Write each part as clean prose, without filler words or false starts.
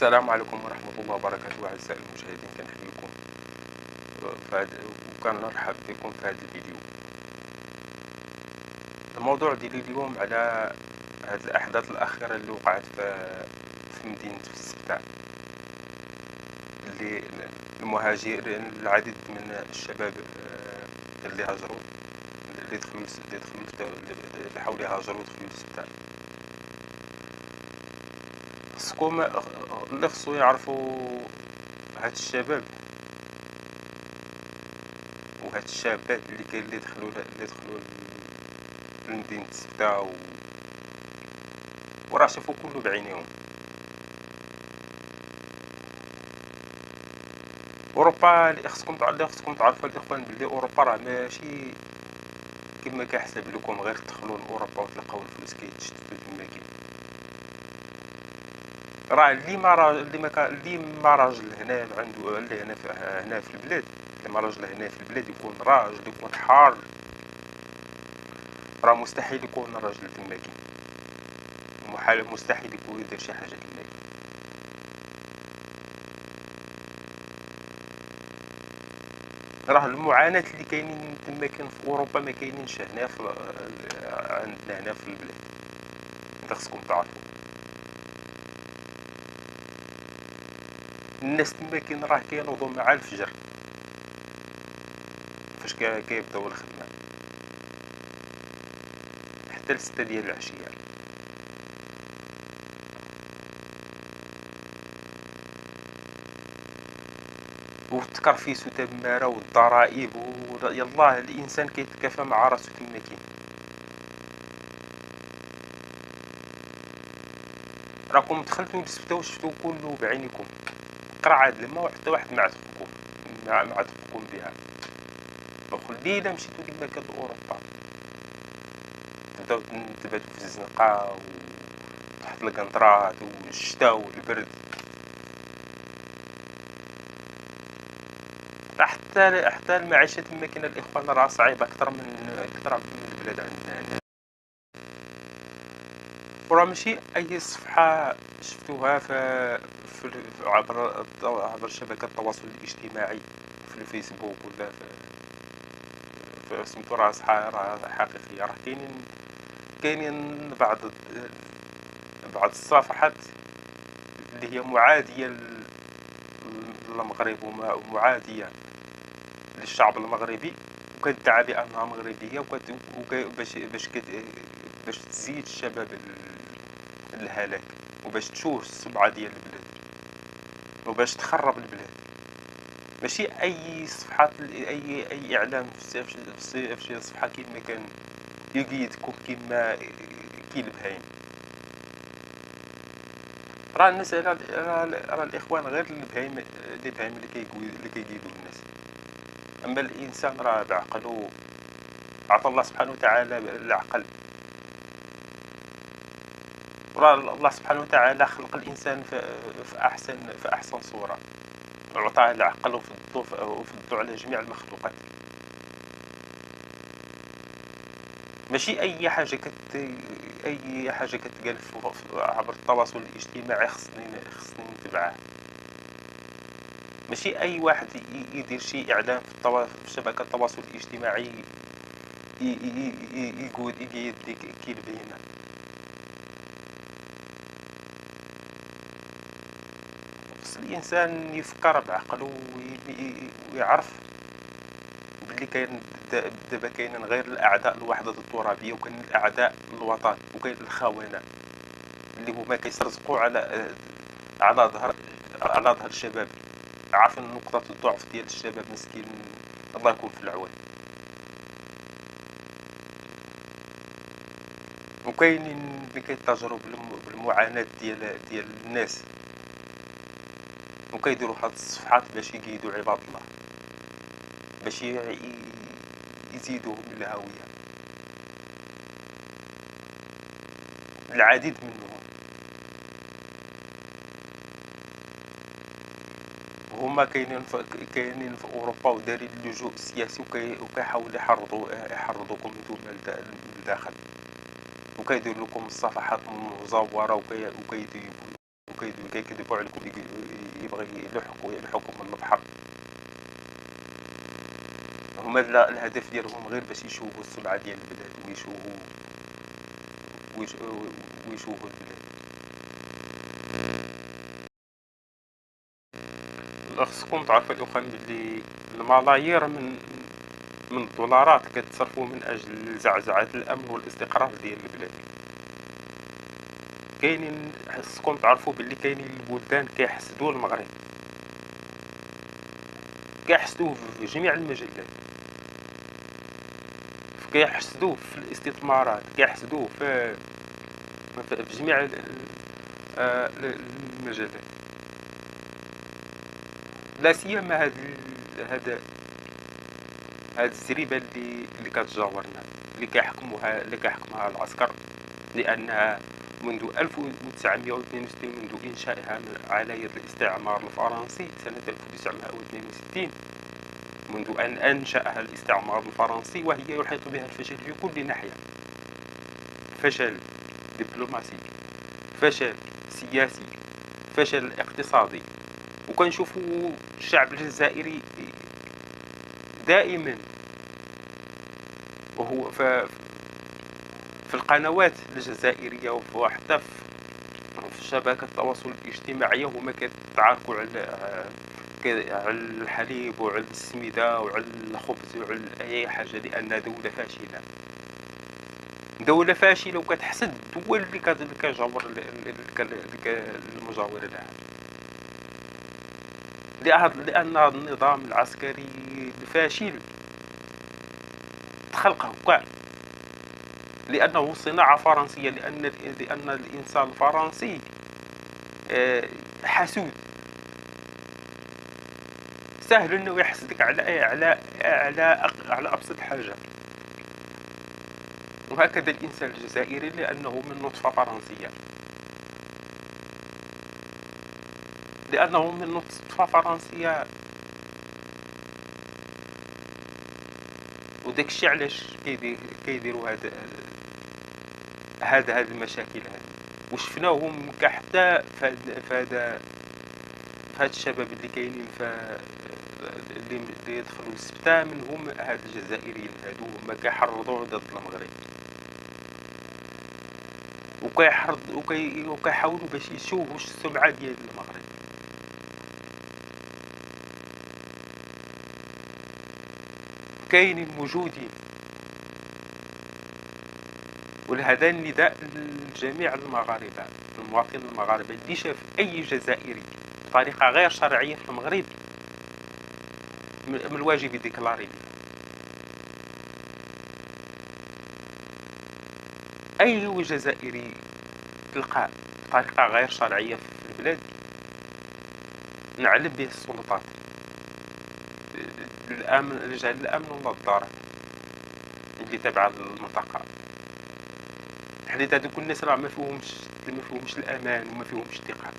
السلام عليكم ورحمة الله وبركاته أعزائي المشاهدين، كنحييكم وكنرحب بكم في هذا الفيديو. الموضوع ديالي اليوم على هذه الأحداث الأخيرة اللي وقعت في مدينة السقطاع، اللي المهاجرين العديد من الشباب اللي هاجروا اللي حاولوا يهاجروا ودخلوا للسقطاع. خصكم اللي خصو يعرفوا هاد الشباب وهاد الشابات اللي كاين اللي دخلوا لمدينة السقطاع وراه شافوا كله بعينيهم. اوروبا اللي خصكم تعرفوا الاخوان بلي اوروبا راه ماشي كما كيحسب لكم غير تدخلوا لاوروبا وتلقاو الفلوس كيتشتتوا تما كاين. راه اللي ما راجل هنا عنده اللي هنا في البلاد، اللي ما راجل هنا في البلاد يكون راجل يكون حار، راه مستحيل يكون راجل تما كاين، مستحيل يكون يدير شي حاجه تما كاين. راه المعاناة اللي كاينين تما كاين في اوروبا ما كاينينش هنا عندنا هنا في البلاد. خصكم تعرفوا الناس تما كاين راه كينوضوا مع الفجر فاش كيبداو الخدمه حتى ل6 ديال العشيه. والتكرفيس وتماره والضرائب يلاه الانسان كيتكافى مع راسو تما كاين. راكم دخلتوا للسبتة وشفتوا كله بعينكم، قرعه الماء حتى واحد ما عتقكم بها. وخلينا مشيتوا لما كان اوروبا تبداو تباتوا في الزنقه وتحت القنطرات والشتاء والبرد. حتى المعيشه تما كاين الاخوان راه صعيبه اكثر من البلاد عندنا. وراه ماشي اي صفحه شفتوها عبر شبكه التواصل الاجتماعي في الفيسبوك ولا في سميتو راه حقيقيه. راه كاينين بعض الصفحات اللي هي معاديه للمغرب ومعاديه للشعب المغربي، وكتدعى بانها مغربيه باش تزيد الشباب الهلاك وباش تشوه السمعه ديال البلاد وباش تخرب البلاد. ماشي اي صفحات اي اعلام في شي صفحه كيما كان يقيدكم كيما كاين البهايم. راه الناس راه الاخوان غير البهايم اللي كيقيدوا الناس. اما الانسان راه بعقله عطى الله سبحانه وتعالى العقل. وراه الله سبحانه وتعالى خلق الانسان في احسن صوره، وعطاه العقل وفضلوا على جميع المخلوقات. ماشي اي حاجه كتقال عبر التواصل الاجتماعي خصني نتبعها. ماشي اي واحد يدير شي اعلان في شبكه التواصل الاجتماعي يقول ديك كلمه. خص الانسان يفكر بعقله ويعرف بلي كاين دابا كاينين غير الاعداء الوحده الترابيه، وكاين الاعداء الوطن، وكاين الخونه اللي هما كيسترزقوا على ظهر الشباب. عارفين نقطه الضعف ديال الشباب مسكين، الله يكون في العون. وكاينين اللي كيتاجروا بالمعاناه ديال الناس وكيديروا هاد الصفحات باش يقيدوا عباد الله، باش يزيدوهم الهويه. العديد منهم هما كاينين في اوروبا ودارين اللجوء السياسي وكيحاولوا يحرضوكم نتوما للداخل، وكيديروا لكم الصفحات المزوره كيكذبوا عليكم، يبغي يلحقوا من البحر. هما الهدف ديالهم غير باش يشوهوا السمعة ديال البلاد ويشوهوا البلاد. خصكم تعرفوا الاخوان بلي الملايير من الدولارات كتصرفوا من اجل زعزعة الامن والاستقرار ديال البلاد. كاينين، خصكم تعرفوا بلي كاينين البلدان كيحسدوا المغرب، كيحسدوه في جميع المجالات، كيحسدوه في الاستثمارات، كيحسدوه في جميع المجالات. لا سيما هاد الزريبه اللي كتجاورنا، اللي كيحكمها العسكر، لانها منذ 1962، منذ انشائها على يد الاستعمار الفرنسي سنه 1962، منذ ان انشاها الاستعمار الفرنسي وهي يحيط بها الفشل في كل ناحيه، فشل دبلوماسي، فشل سياسي، فشل اقتصادي. وكنشوفوا الشعب الجزائري دائما وهو في القنوات الجزائرية وحتى في شبكة التواصل الاجتماعي هما كيتعاركوا على الحليب وعلى السميدة وعلى الخبز وعلى أي حاجة، لأن دولة فاشلة، دولة فاشلة وكتحسد الدول اللي كجاور المجاورة لها، لأن النظام العسكري الفاشل تخلق هكا، لأنه صناعة فرنسية، لأن الإنسان الفرنسي حسود، سهل أنه يحسدك على أبسط حاجة. وهكذا الإنسان الجزائري، لأنه من نطفة فرنسية، وداك الشيء علاش كيديروا هاد المشاكل وشفناهم حتى في هاد الشباب اللي كاينين اللي دخلوا للسبتة منهم هاد الجزائريين هادو، هما كيحرضوا ضد المغرب وكيحاولوا باش يشوهوا السمعة ديال المغرب. كاينين موجودين، ولهذا النداء لجميع المغاربة، المواطنين المغاربة اللي شاف أي جزائري بطريقة غير شرعية في المغرب من الواجب يديكلاري. أي جزائري تلقاه بطريقة غير شرعية في البلاد نعلم به السلطات، رجال الأمن والنظارة اللي تابعة للمنطقة، حيت هادوك الناس راه ما فيهمش الأمان وما فيهمش الثقة.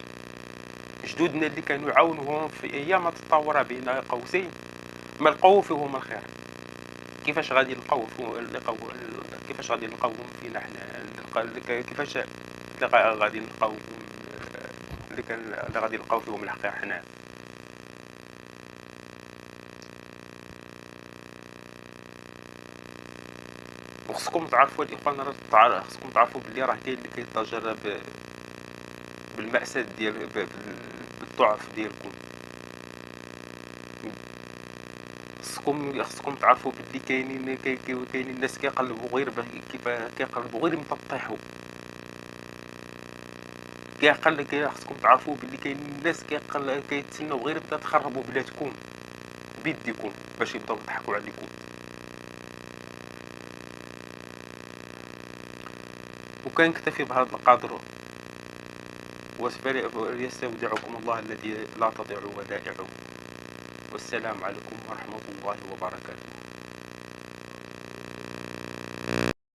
جدودنا اللي كانوا يعاونوهم في أيام التطور بين قوسين ما لقاو فيهم الخير، كيفاش غادي نلقاوهم فينا حنا؟ كيفاش غادي نلقاوهم اللي غادي نلقاو فيهم الحقيقة حنا؟ وخصكم تعرفوا الاخوان، خصكم تعرفوا بلي راه كاين اللي كيتجرب بالمأساة بالضعف ديالكم. خصكم تعرفوا بلي كاينين الناس كيقلبوا غير متى طيحوا. خصكم تعرفوا بلي كاينين الناس كيتسناو غير بدا تخربوا بلادكم بيديكم باش يبداو يضحكوا عليكم. وكنكتفي بهذا القدر، ويستودعكم الله الذي لا تضيع ودائعه. والسلام عليكم ورحمة الله وبركاته.